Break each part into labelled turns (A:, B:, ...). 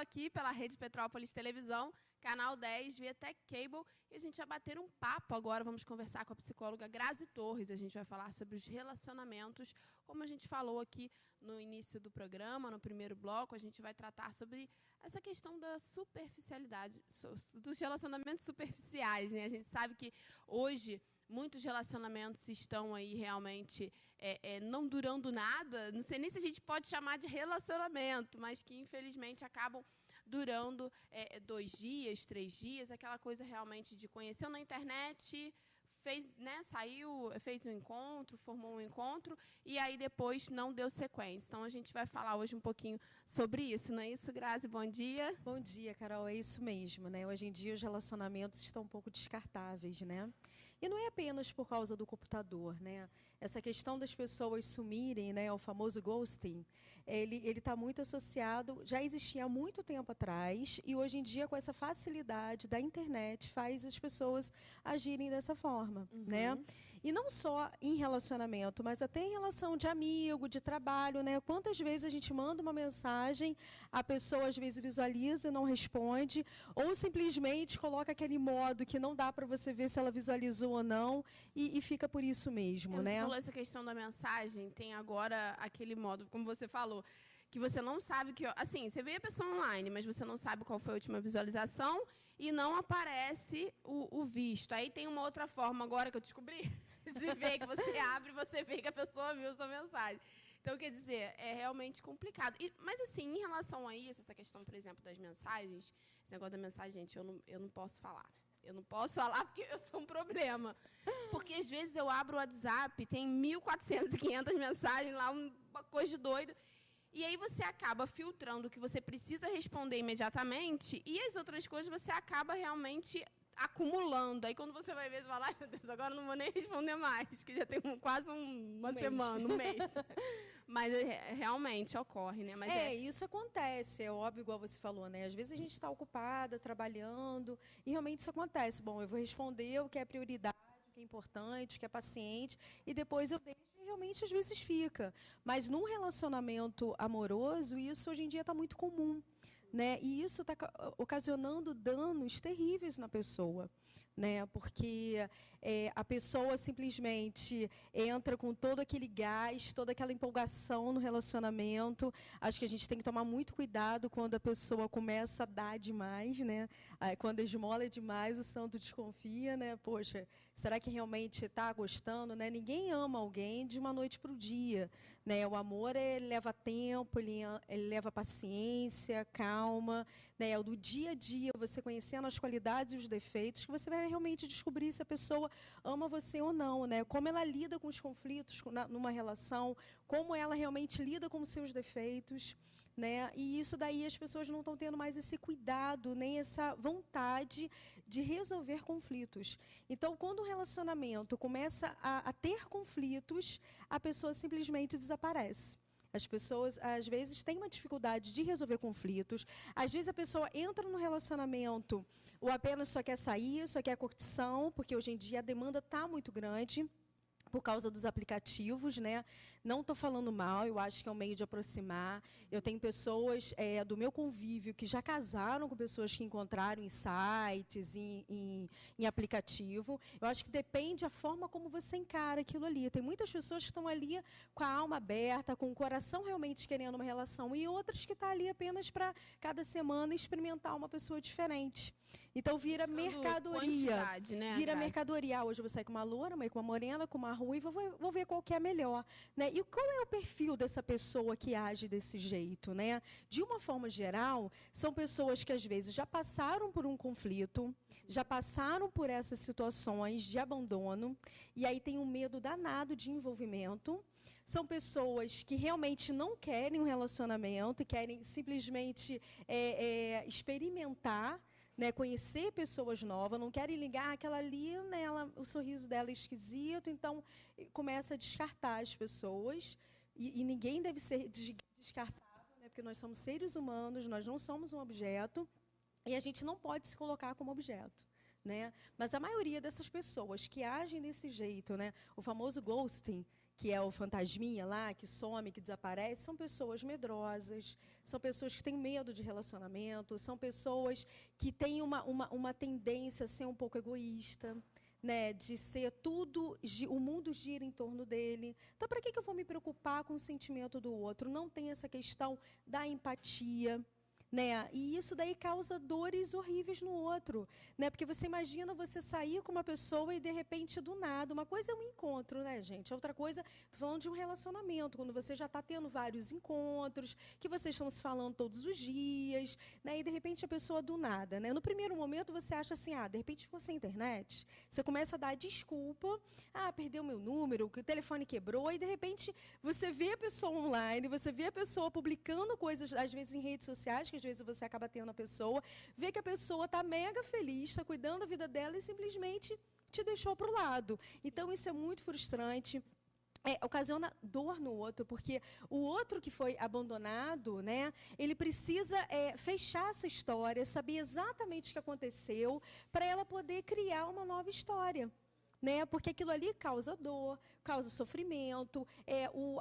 A: aqui pela Rede Petrópolis Televisão, Canal 10, via Tech Cable, e a gente vai bater um papo agora, vamos conversar com a psicóloga Grazi Torres, a gente vai falar sobre os relacionamentos, como a gente falou aqui no início do programa, no primeiro bloco, a gente vai tratar sobre essa questão da superficialidade, dos relacionamentos superficiais, né? A gente sabe que hoje muitos relacionamentos estão aí realmente não durando nada, não sei nem se a gente pode chamar de relacionamento, mas que infelizmente acabam durando 2 dias, 3 dias, aquela coisa realmente de conhecer na internet, fez, né, saiu, fez um encontro, formou um encontro, e aí depois não deu sequência. Então, a gente vai falar hoje um pouquinho sobre isso, não é isso, Grazi? Bom dia.
B: Bom dia, Carol. É isso mesmo, né? Hoje em dia os relacionamentos estão um pouco descartáveis, né? E não é apenas por causa do computador, né? Essa questão das pessoas sumirem, né, o famoso ghosting, ele está muito associado, já existia há muito tempo atrás, e hoje em dia, com essa facilidade da internet, faz as pessoas agirem dessa forma, né? E não só em relacionamento, mas até em relação de amigo, de trabalho, né? Quantas vezes a gente manda uma mensagem, a pessoa às vezes visualiza e não responde, ou simplesmente coloca aquele modo que não dá para você ver se ela visualizou ou não, e fica por isso mesmo, né?
A: Você falou essa questão da mensagem, tem agora aquele modo, como você falou, que você não sabe que... Assim, você vê a pessoa online, mas você não sabe qual foi a última visualização e não aparece o visto. Aí tem uma outra forma agora que eu descobri de ver, que você abre e você vê que a pessoa viu sua mensagem. Então, quer dizer, é realmente complicado. Mas, assim, em relação a isso, essa questão, por exemplo, das mensagens, esse negócio da mensagem, gente, eu não posso falar. Eu não posso falar porque eu sou um problema. Porque, às vezes, eu abro o WhatsApp, tem 1.400 e 500 mensagens lá, uma coisa de doido. E aí você acaba filtrando o que você precisa responder imediatamente e as outras coisas você acaba realmente acumulando. Aí, quando você vai ver, você fala, ai, meu Deus, agora não vou nem responder mais, que já tem quase uma semana, um mês. Mas realmente ocorre, né? Mas
B: isso acontece, é óbvio, igual você falou, né? Às vezes a gente está ocupada, trabalhando, e realmente isso acontece. Bom, eu vou responder o que é prioridade, o que é importante, o que é paciente, e depois eu deixo e realmente às vezes fica. Mas num relacionamento amoroso, isso hoje em dia está muito comum, né? E isso está ocasionando danos terríveis na pessoa, né? Porque a pessoa simplesmente entra com todo aquele gás, toda aquela empolgação no relacionamento. Acho que a gente tem que tomar muito cuidado quando a pessoa começa a dar demais, né? Quando a esmola é demais, o santo desconfia, né? Poxa, será que realmente está gostando, né? Ninguém ama alguém de uma noite para o dia, né? O amor leva tempo, ele leva paciência, calma, né? Do dia a dia, você conhecendo as qualidades e os defeitos, que você vai realmente descobrir se a pessoa ama você ou não, né? Como ela lida com os conflitos numa relação, como ela realmente lida com os seus defeitos, né? E isso daí as pessoas não estão tendo mais esse cuidado, nem essa vontade de resolver conflitos. Então, quando o relacionamento começa a ter conflitos, a pessoa simplesmente desaparece. As pessoas, às vezes, têm uma dificuldade de resolver conflitos. Às vezes, a pessoa entra no relacionamento ou apenas só quer sair, só quer curtição, porque hoje em dia a demanda está muito grande por causa dos aplicativos, né? Não estou falando mal, eu acho que é um meio de aproximar. Eu tenho pessoas do meu convívio que já casaram com pessoas que encontraram em sites, em aplicativo. Eu acho que depende da forma como você encara aquilo ali. Tem muitas pessoas que estão ali com a alma aberta, com o coração realmente querendo uma relação, e outras que estão ali apenas para, cada semana, experimentar uma pessoa diferente. Então vira mercadoria.
A: Né,
B: vira mercadoria. Hoje eu vou sair com uma loura, com uma morena, com uma ruiva, vou ver qual que é melhor, né? E qual é o perfil dessa pessoa que age desse jeito, né? De uma forma geral, são pessoas que às vezes já passaram por um conflito, já passaram por essas situações de abandono, e aí tem um medo danado de envolvimento. São pessoas que realmente não querem um relacionamento e querem simplesmente experimentar, né, conhecer pessoas novas, não querem ligar aquela ali, né, o sorriso dela é esquisito, então começa a descartar as pessoas, e ninguém deve ser descartável, né, porque nós somos seres humanos, nós não somos um objeto, e a gente não pode se colocar como objeto, né? Mas a maioria dessas pessoas que agem desse jeito, né, o famoso ghosting, que é o fantasminha lá, que some, que desaparece, são pessoas medrosas, são pessoas que têm medo de relacionamento, são pessoas que têm uma tendência a ser um pouco egoísta, né, de ser tudo, o mundo gira em torno dele. Então, para que eu vou me preocupar com o sentimento do outro? Não tem essa questão da empatia, né? E isso daí causa dores horríveis no outro, né? Porque você imagina você sair com uma pessoa e de repente do nada, uma coisa é um encontro, né, gente? Outra coisa, tô falando de um relacionamento, quando você já está tendo vários encontros, que vocês estão se falando todos os dias, né? E de repente a pessoa do nada, né? No primeiro momento você acha assim, de repente ficou sem internet, você começa a dar desculpa, perdeu meu número, que o telefone quebrou, e de repente você vê a pessoa online, você vê a pessoa publicando coisas, às vezes em redes sociais, que às vezes você acaba tendo a pessoa, vê que a pessoa está mega feliz, está cuidando da vida dela e simplesmente te deixou para o lado. Então, isso é muito frustrante. Ocasiona dor no outro, porque o outro que foi abandonado, né, ele precisa fechar essa história, saber exatamente o que aconteceu, para ela poder criar uma nova história. Né? Porque aquilo ali causa dor, causa sofrimento,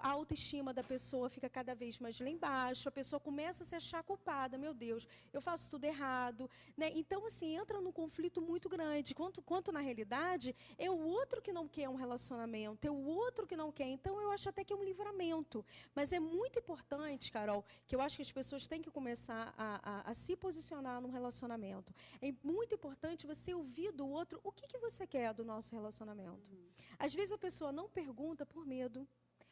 B: a autoestima da pessoa fica cada vez mais lá embaixo, a pessoa começa a se achar culpada, meu Deus, eu faço tudo errado. Né? Então, assim, entra num conflito muito grande, quanto na realidade é o outro que não quer um relacionamento, é o outro que não quer. Então, eu acho até que é um livramento. Mas é muito importante, Carol, que eu acho que as pessoas têm que começar a se posicionar num relacionamento. É muito importante você ouvir do outro o que você quer do nosso relacionamento. Às vezes a pessoa não pergunta por medo.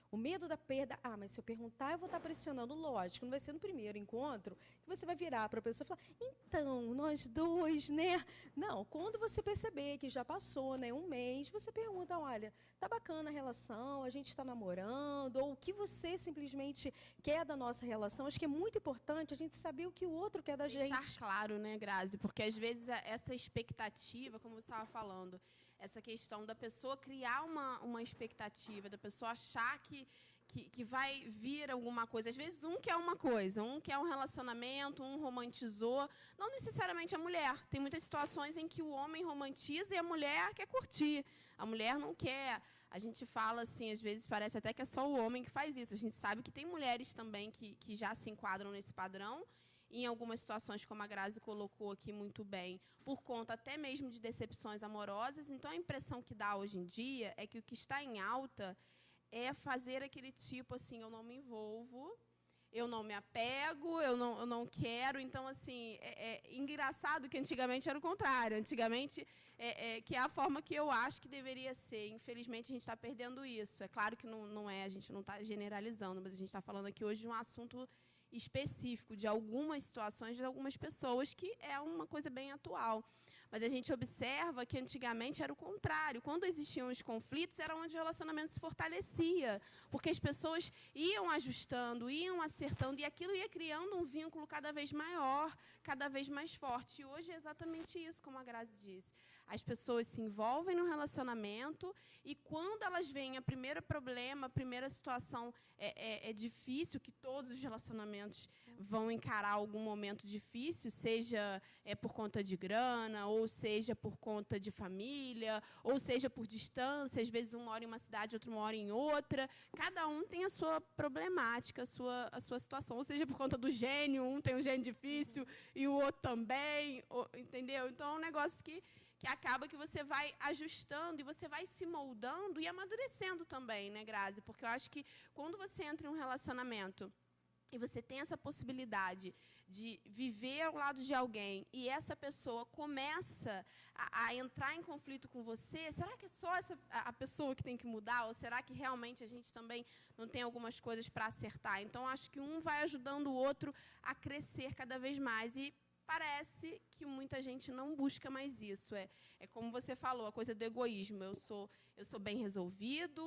B: O medo da perda, mas se eu perguntar, eu vou estar pressionando. Lógico, não vai ser no primeiro encontro que você vai virar para a pessoa e falar, então, nós dois, né? Não, quando você perceber que já passou, né, um mês, você pergunta, olha, tá bacana a relação, a gente está namorando, ou o que você simplesmente quer da nossa relação. Acho que é muito importante a gente saber o que o outro quer da gente.
A: Deixar claro, né, Grazi? Porque às vezes essa expectativa, como você estava falando, essa questão da pessoa criar uma expectativa, da pessoa achar que vai vir alguma coisa. Às vezes, um quer uma coisa, um quer um relacionamento, um romantizou. Não necessariamente a mulher. Tem muitas situações em que o homem romantiza e a mulher quer curtir. A mulher não quer. A gente fala assim, às vezes parece até que é só o homem que faz isso. A gente sabe que tem mulheres também que já se enquadram nesse padrão. Em algumas situações, como a Grazi colocou aqui muito bem, por conta até mesmo de decepções amorosas. Então, a impressão que dá hoje em dia é que o que está em alta é fazer aquele tipo assim, eu não me envolvo, eu não me apego, eu não quero. Então, assim, é engraçado que antigamente era o contrário. Antigamente, que é a forma que eu acho que deveria ser. Infelizmente, a gente está perdendo isso. É claro que não é, a gente não está generalizando, mas a gente está falando aqui hoje de um assunto específico, de algumas situações, de algumas pessoas, que é uma coisa bem atual. Mas a gente observa que antigamente era o contrário. Quando existiam os conflitos, era onde o relacionamento se fortalecia, porque as pessoas iam ajustando, iam acertando, e aquilo ia criando um vínculo cada vez maior, cada vez mais forte. E hoje é exatamente isso, como a Grazi disse. As pessoas se envolvem no relacionamento e, quando elas veem o primeiro problema, a primeira situação é difícil, que todos os relacionamentos vão encarar algum momento difícil, seja por conta de grana, ou seja por conta de família, ou seja por distância. Às vezes um mora em uma cidade, outro mora em outra. Cada um tem a sua problemática, a sua situação. Ou seja, por conta do gênio, um tem um gênio difícil e o outro também, entendeu? Então, é um negócio que acaba que você vai ajustando e você vai se moldando e amadurecendo também, né, Grazi? Porque eu acho que quando você entra em um relacionamento e você tem essa possibilidade de viver ao lado de alguém e essa pessoa começa a entrar em conflito com você, será que é só a pessoa que tem que mudar? Ou será que realmente a gente também não tem algumas coisas para acertar? Então, acho que um vai ajudando o outro a crescer cada vez mais. E parece que muita gente não busca mais isso. É como você falou, a coisa do egoísmo. Eu sou bem resolvido,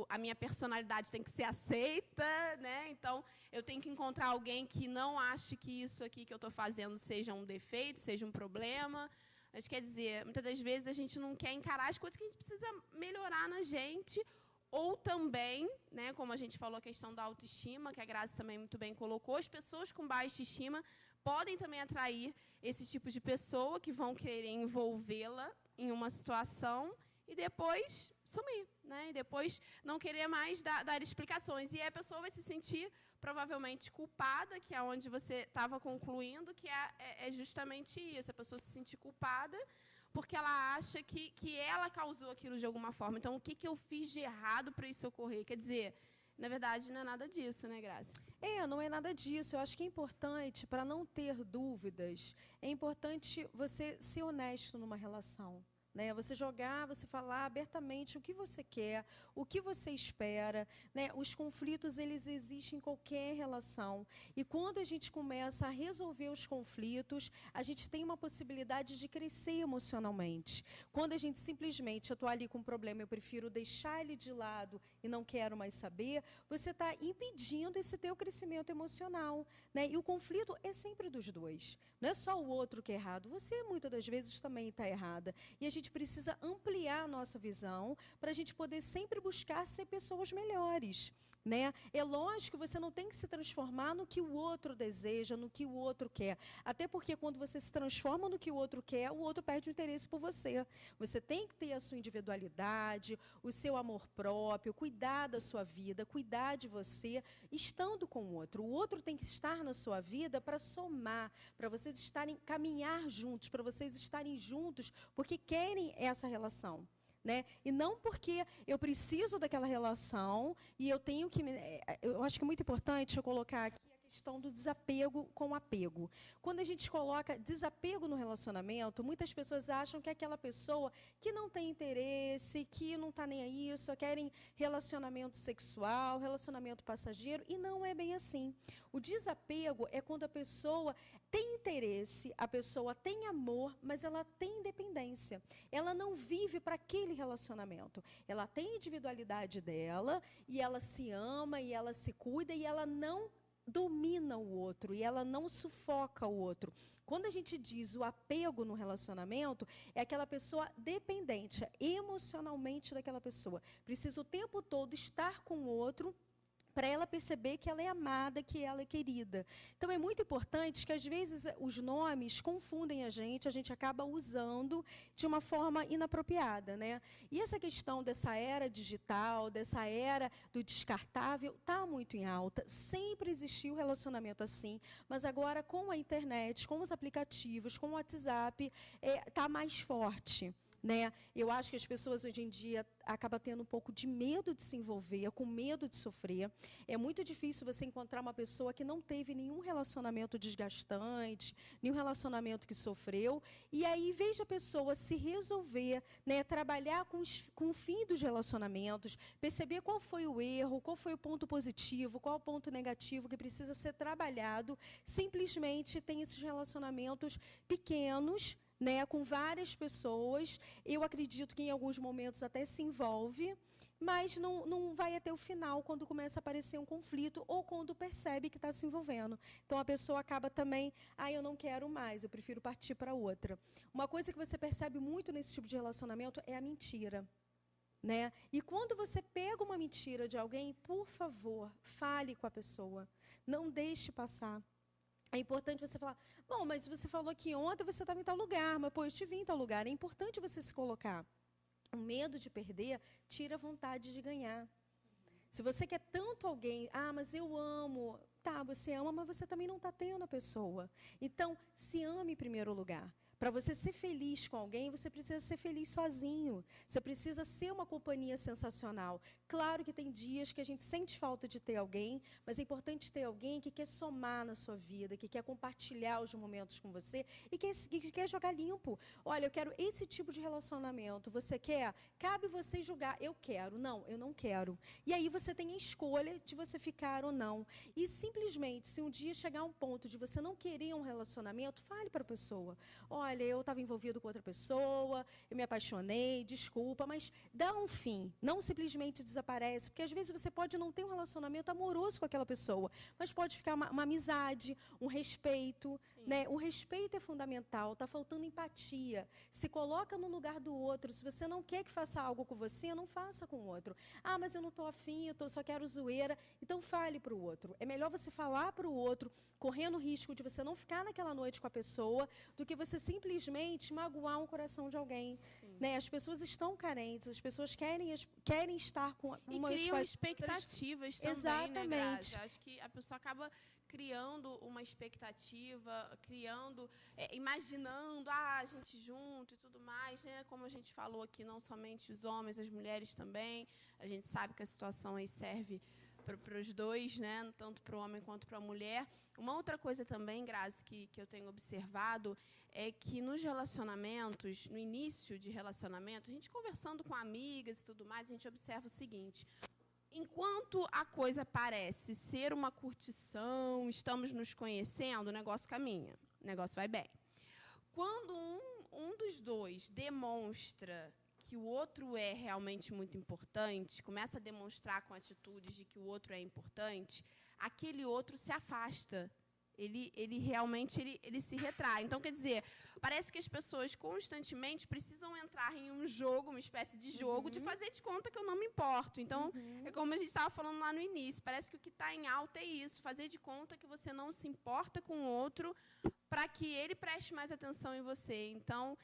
A: a minha personalidade tem que ser aceita, né? Então, eu tenho que encontrar alguém que não ache que isso aqui que eu estou fazendo seja um defeito, seja um problema. Mas, quer dizer, muitas das vezes a gente não quer encarar as coisas que a gente precisa melhorar na gente. Ou também, né, como a gente falou, a questão da autoestima, que a Grazi também muito bem colocou, as pessoas com baixa estima podem também atrair esses tipos de pessoa que vão querer envolvê-la em uma situação e depois sumir, né? E depois não querer mais dar explicações. E aí a pessoa vai se sentir provavelmente culpada, que é onde você estava concluindo, que é justamente isso, a pessoa se sentir culpada porque ela acha que ela causou aquilo de alguma forma. Então, o que eu fiz de errado para isso ocorrer? Quer dizer, na verdade, não é nada disso, né, Graça?
B: Não é nada disso. Eu acho que é importante, para não ter dúvidas, é importante você ser honesto numa relação. Né? Você jogar, você falar abertamente o que você quer, o que você espera. Né? Os conflitos, eles existem em qualquer relação. E quando a gente começa a resolver os conflitos, a gente tem uma possibilidade de crescer emocionalmente. Quando a gente simplesmente, eu estou ali com um problema, eu prefiro deixar ele de lado e não quero mais saber, você está impedindo esse teu crescimento emocional. Né? E o conflito é sempre dos dois. Não é só o outro que é errado, você muitas das vezes também está errada. E a gente precisa ampliar a nossa visão para a gente poder sempre buscar ser pessoas melhores. Né? É lógico que você não tem que se transformar no que o outro deseja, no que o outro quer. Até porque quando você se transforma no que o outro quer, o outro perde o interesse por você. Você tem que ter a sua individualidade, o seu amor próprio, cuidar da sua vida, cuidar de você, estando com o outro. O outro tem que estar na sua vida para somar, para vocês estarem, caminhar juntos, para vocês estarem juntos, porque querem essa relação. Né? E não porque eu preciso daquela relação e eu tenho que... Eu acho que é muito importante eu colocar aqui a questão do desapego com apego. Quando a gente coloca desapego no relacionamento, muitas pessoas acham que é aquela pessoa que não tem interesse, que não está nem aí, só querem relacionamento sexual, relacionamento passageiro, e não é bem assim. O desapego é quando a pessoa tem interesse, a pessoa tem amor, mas ela tem independência. Ela não vive para aquele relacionamento. Ela tem a individualidade dela, e ela se ama, e ela se cuida, e ela não domina o outro, e ela não sufoca o outro. Quando a gente diz o apego no relacionamento, é aquela pessoa dependente emocionalmente daquela pessoa. Precisa o tempo todo estar com o outro, para ela perceber que ela é amada, que ela é querida. Então, é muito importante que, às vezes, os nomes confundem a gente acaba usando de uma forma inapropriada. Né? E essa questão dessa era digital, dessa era do descartável, está muito em alta. Sempre existiu relacionamento assim, mas agora, com a internet, com os aplicativos, com o WhatsApp, está mais forte. Né? Eu acho que as pessoas hoje em dia acabam tendo um pouco de medo de se envolver, com medo de sofrer. É muito difícil você encontrar uma pessoa que não teve nenhum relacionamento desgastante, nenhum relacionamento que sofreu. E aí, em vez de a pessoa se resolver, né, trabalhar com o fim dos relacionamentos, perceber qual foi o erro, qual foi o ponto positivo, qual o ponto negativo que precisa ser trabalhado, simplesmente tem esses relacionamentos pequenos, né, com várias pessoas. Eu acredito que em alguns momentos até se envolve, mas não vai até o final quando começa a aparecer um conflito ou quando percebe que está se envolvendo. Então, a pessoa acaba também, eu não quero mais, eu prefiro partir para outra. Uma coisa que você percebe muito nesse tipo de relacionamento é a mentira. Né? E quando você pega uma mentira de alguém, por favor, fale com a pessoa. Não deixe passar. É importante você falar, bom, mas você falou que ontem você estava em tal lugar, mas, eu te vi em tal lugar. É importante você se colocar. O medo de perder tira a vontade de ganhar. Se você quer tanto alguém, mas eu amo. Tá, você ama, mas você também não está tendo a pessoa. Então, se ame em primeiro lugar. Para você ser feliz com alguém, você precisa ser feliz sozinho. Você precisa ser uma companhia sensacional. Claro que tem dias que a gente sente falta de ter alguém, mas é importante ter alguém que quer somar na sua vida, que quer compartilhar os momentos com você e que quer jogar limpo. Olha, eu quero esse tipo de relacionamento. Você quer? Cabe você julgar. Eu quero. Não, eu não quero. E aí você tem a escolha de você ficar ou não. E simplesmente, se um dia chegar a um ponto de você não querer um relacionamento, fale para a pessoa. Olha, eu estava envolvido com outra pessoa, eu me apaixonei, desculpa, mas dá um fim. Não simplesmente desaparece, porque às vezes você pode não ter um relacionamento amoroso com aquela pessoa, mas pode ficar uma amizade, um respeito. Né? O respeito é fundamental, está faltando empatia. Se coloca no lugar do outro. Se você não quer que faça algo com você, não faça com o outro. Mas eu não estou afim, só quero zoeira. Então, fale para o outro. É melhor você falar para o outro, correndo o risco de você não ficar naquela noite com a pessoa, do que você simplesmente magoar um coração de alguém.
A: Sim.
B: Né? As pessoas estão carentes, as pessoas querem estar com
A: uma... E criam expectativas também,
B: exatamente.
A: Né, Grazi? Acho que a pessoa acaba criando uma expectativa, imaginando, a gente junto e tudo mais, né? Como a gente falou aqui, não somente os homens, as mulheres também. A gente sabe que a situação aí serve para os dois, né? Tanto para o homem quanto para a mulher. Uma outra coisa também, Grazi, que eu tenho observado é que nos relacionamentos, no início de relacionamento, a gente conversando com amigas e tudo mais, a gente observa o seguinte: enquanto a coisa parece ser uma curtição, estamos nos conhecendo, o negócio caminha, o negócio vai bem. Quando um dos dois demonstra que o outro é realmente muito importante, começa a demonstrar com atitudes de que o outro é importante, aquele outro se afasta. Ele realmente se retrai. Então, quer dizer, parece que as pessoas constantemente precisam entrar em um jogo, uma espécie de jogo, de fazer de conta que eu não me importo. Então, é como a gente estava falando lá no início, parece que o que está em alta é isso, fazer de conta que você não se importa com o outro para que ele preste mais atenção em você. Então,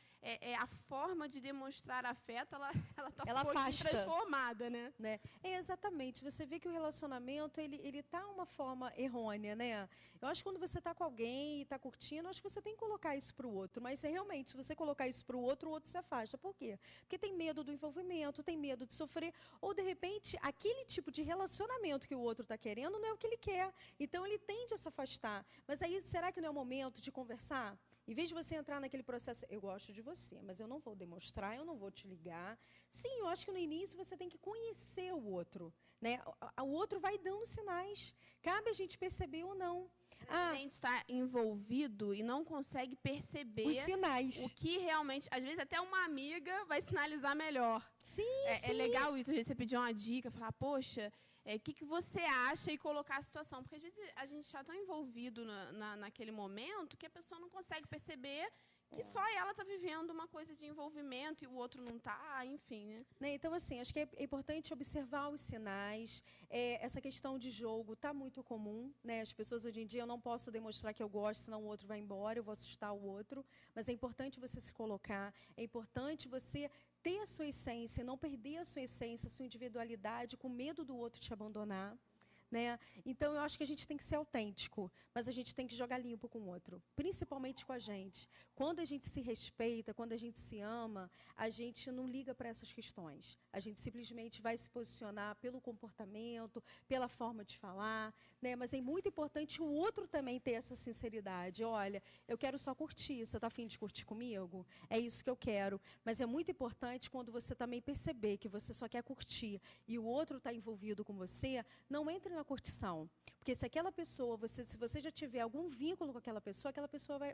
A: a forma de demonstrar afeto, ela está um pouquinho transformada, né?
B: Exatamente. Você vê que o relacionamento, ele está uma forma errônea, né? Eu acho que quando você está com alguém e está curtindo, eu acho que você tem que colocar isso para o outro. Mas, realmente, se você colocar isso para o outro se afasta. Por quê? Porque tem medo do envolvimento, tem medo de sofrer, ou, de repente, aquele tipo de relacionamento que o outro está querendo não é o que ele quer. Então, ele tende a se afastar. Mas aí, será que não é o momento de conversar? Em vez de você entrar naquele processo, eu gosto de você, mas eu não vou demonstrar, eu não vou te ligar. Sim, eu acho que no início você tem que conhecer o outro, né? O outro vai dando sinais. Cabe a gente perceber ou não.
A: A gente está envolvido e não consegue perceber
B: os sinais.
A: O que realmente... Às vezes, até uma amiga vai sinalizar melhor.
B: Sim, sim.
A: É legal isso, às vezes você pedir uma dica, falar, poxa... O que você acha e colocar a situação? Porque, às vezes, a gente está tão envolvido naquele momento que a pessoa não consegue perceber que só ela está vivendo uma coisa de envolvimento e o outro não está, enfim. Né?
B: Então, assim, acho que é importante observar os sinais. Essa questão de jogo está muito comum. Né? As pessoas, hoje em dia, eu não posso demonstrar que eu gosto, senão o outro vai embora, eu vou assustar o outro. Mas é importante você se colocar, é importante você ter a sua essência, não perder a sua essência, a sua individualidade, com medo do outro te abandonar. Né? Então, eu acho que a gente tem que ser autêntico, mas a gente tem que jogar limpo com o outro, principalmente com a gente. Quando a gente se respeita, quando a gente se ama, a gente não liga para essas questões. A gente simplesmente vai se posicionar pelo comportamento, pela forma de falar. Né? Mas é muito importante o outro também ter essa sinceridade. Olha, eu quero só curtir, você está afim de curtir comigo? É isso que eu quero. Mas é muito importante quando você também perceber que você só quer curtir e o outro está envolvido com você, não entre na curtição. Porque se aquela pessoa, se você já tiver algum vínculo com aquela pessoa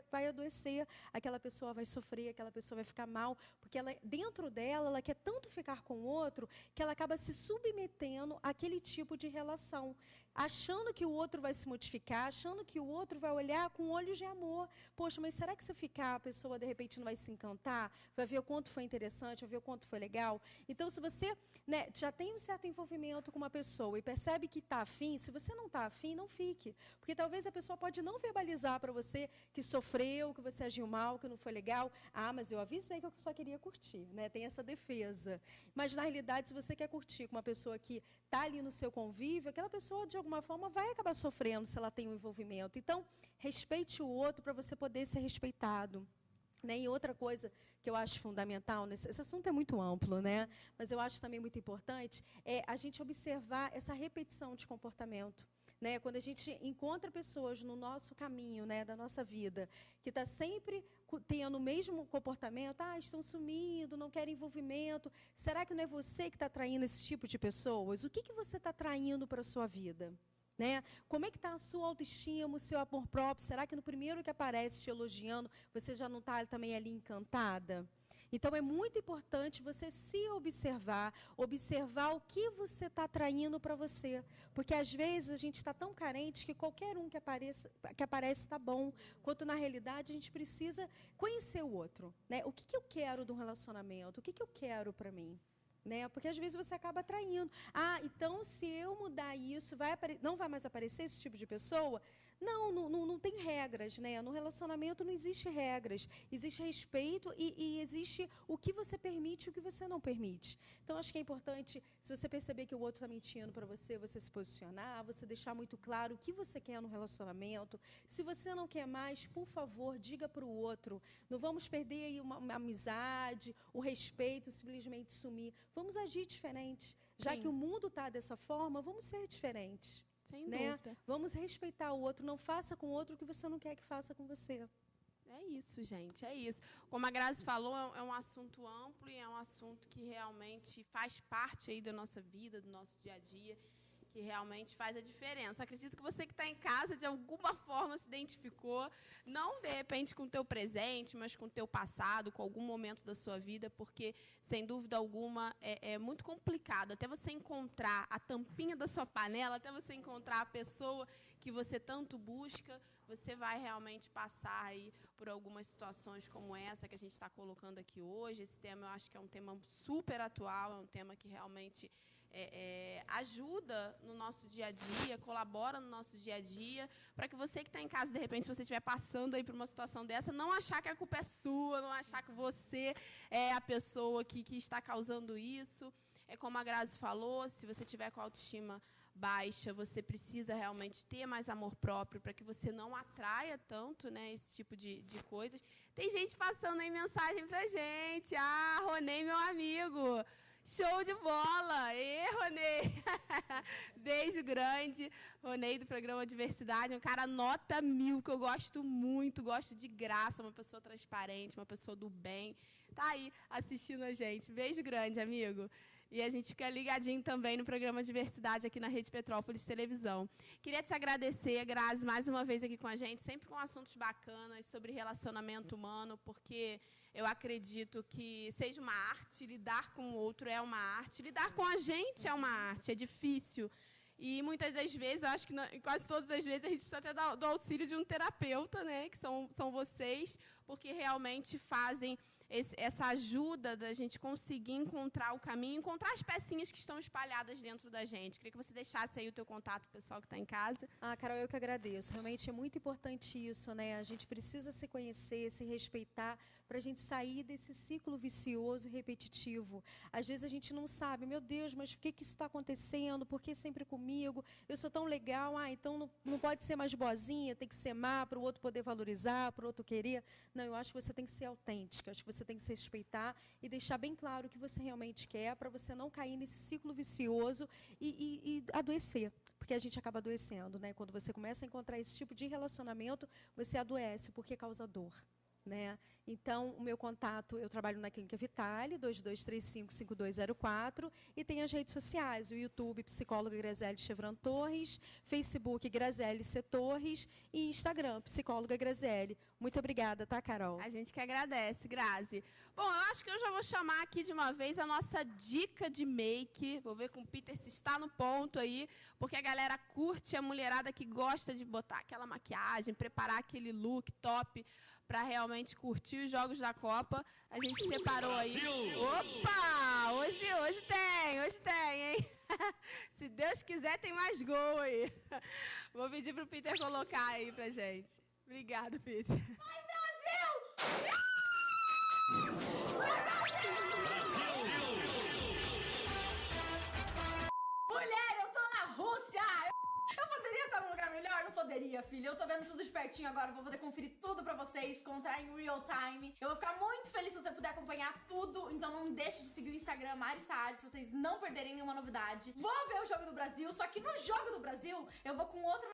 B: vai adoecer, aquela pessoa vai sofrer, aquela pessoa vai ficar mal, porque ela, dentro dela, ela quer tanto ficar com o outro que ela acaba se submetendo àquele tipo de relação, achando que o outro vai se modificar, achando que o outro vai olhar com olhos de amor. Poxa, mas será que se eu ficar, a pessoa, de repente, não vai se encantar? Vai ver o quanto foi interessante, vai ver o quanto foi legal? Então, se você já tem um certo envolvimento com uma pessoa e percebe que está afim, se você não está afim, não fique. Porque talvez a pessoa pode não verbalizar para você que sofreu, que você agiu mal, que não foi legal. Ah, mas eu avisei que eu só queria curtir. Né? Tem essa defesa. Mas, na realidade, se você quer curtir com uma pessoa que está ali no seu convívio, aquela pessoa, de alguma forma, vai acabar sofrendo se ela tem um envolvimento. Então, respeite o outro para você poder ser respeitado. Né? E outra coisa que eu acho fundamental, esse assunto é muito amplo, né? Mas eu acho também muito importante, é a gente observar essa repetição de comportamento. Né? Quando a gente encontra pessoas no nosso caminho, né, da nossa vida, que está sempre tendo o mesmo comportamento, estão sumindo, não querem envolvimento, será que não é você que está atraindo esse tipo de pessoas? O que você está atraindo para a sua vida? Né? Como é que está a sua autoestima, o seu amor próprio? Será que no primeiro que aparece te elogiando, você já não está também ali encantada? Então, é muito importante você se observar o que você está atraindo para você. Porque, às vezes, a gente está tão carente que qualquer um que aparece está bom. Quanto, na realidade, a gente precisa conhecer o outro. Né? O que eu quero de um relacionamento? O que eu quero para mim? Né? Porque, às vezes, você acaba atraindo. Então, se eu mudar isso, não vai mais aparecer esse tipo de pessoa? Não tem regras, né? No relacionamento não existe regras. Existe respeito e existe o que você permite e o que você não permite. Então, acho que é importante, se você perceber que o outro está mentindo para você, você se posicionar, você deixar muito claro o que você quer no relacionamento. Se você não quer mais, por favor, diga para o outro. Não vamos perder aí uma amizade, o respeito, simplesmente sumir. Vamos agir diferente. Já que o mundo está dessa forma, vamos ser diferentes.
A: Sem
B: né?
A: dúvida.
B: Vamos respeitar o outro. Não faça com o outro o que você não quer que faça com você.
A: É isso, gente, é isso. Como a Grazi falou, é um assunto amplo e é um assunto que realmente faz parte aí da nossa vida, do nosso dia a dia, que realmente faz a diferença. Acredito que você que está em casa, de alguma forma, se identificou, não, de repente, com o teu presente, mas com o teu passado, com algum momento da sua vida, porque, sem dúvida alguma, é muito complicado. Até você encontrar a tampinha da sua panela, até você encontrar a pessoa que você tanto busca, você vai realmente passar aí por algumas situações como essa que a gente está colocando aqui hoje. Esse tema, eu acho que é um tema super atual, é um tema que realmente ajuda no nosso dia a dia, colabora no nosso dia a dia, para que você que está em casa, de repente, se você estiver passando aí por uma situação dessa, não achar que a culpa é sua, não achar que você é a pessoa que está causando isso. É como a Grazi falou, se você tiver com a autoestima baixa, você precisa realmente ter mais amor próprio para que você não atraia tanto, né, esse tipo de coisas. Tem gente passando aí mensagem para a gente. Ah, Ronei, meu amigo. Show de bola! Ronei! Beijo grande. Ronei do programa Diversidade, um cara nota 1000, que eu gosto muito, gosto de graça, uma pessoa transparente, uma pessoa do bem. Tá aí assistindo a gente. Beijo grande, amigo. E a gente fica ligadinho também no programa Diversidade aqui na Rede Petrópolis Televisão. Queria te agradecer, Grazi, mais uma vez aqui com a gente, sempre com assuntos bacanas sobre relacionamento humano, porque eu acredito que seja uma arte, lidar com o outro é uma arte, lidar com a gente é uma arte, é difícil. E muitas das vezes, eu acho que quase todas as vezes, a gente precisa até do auxílio de um terapeuta, né, que são vocês, porque realmente fazem essa ajuda da gente conseguir encontrar o caminho, encontrar as pecinhas que estão espalhadas dentro da gente. Queria que você deixasse aí o teu contato pessoal que está em casa.
B: Carol, eu que agradeço. Realmente é muito importante isso, né? A gente precisa se conhecer, se respeitar, para a gente sair desse ciclo vicioso e repetitivo. Às vezes a gente não sabe, meu Deus, mas por que isso está acontecendo? Por que sempre comigo? Eu sou tão legal, então não pode ser mais boazinha, tem que ser má para o outro poder valorizar, para o outro querer. Não, eu acho que você tem que ser autêntica, acho que você tem que se respeitar e deixar bem claro o que você realmente quer, para você não cair nesse ciclo vicioso e adoecer. Porque a gente acaba adoecendo, né? Quando você começa a encontrar esse tipo de relacionamento, você adoece, porque causa dor. Né? Então, o meu contato, eu trabalho na Clínica Vitale, 2235-5204, e tem as redes sociais, o YouTube, psicóloga Graziele Chevran Torres, Facebook, Graziele C. Torres, e Instagram, psicóloga Graziele. Muito obrigada, tá, Carol?
A: A gente que agradece, Grazi. Bom, eu acho que eu já vou chamar aqui de uma vez a nossa dica de make. Vou ver com o Peter se está no ponto aí, porque a galera curte, a mulherada que gosta de botar aquela maquiagem, preparar aquele look top, para realmente curtir os Jogos da Copa. A gente separou aí. Opa! Hoje tem, hein? Se Deus quiser, tem mais gol aí. Vou pedir pro Peter colocar aí pra gente. Obrigada, Peter.
C: Vai, Brasil! Mulher, eu tô na Rússia! Eu poderia estar num lugar melhor? Não poderia, filha. Eu tô vendo tudo espertinho agora, vou poder conferir tudo pra vocês, contar em real time. Eu vou ficar muito feliz se você puder acompanhar tudo, então não deixe de seguir o Instagram Mari Saad pra vocês não perderem nenhuma novidade. Vou ver o Jogo do Brasil, só que no Jogo do Brasil eu vou com outra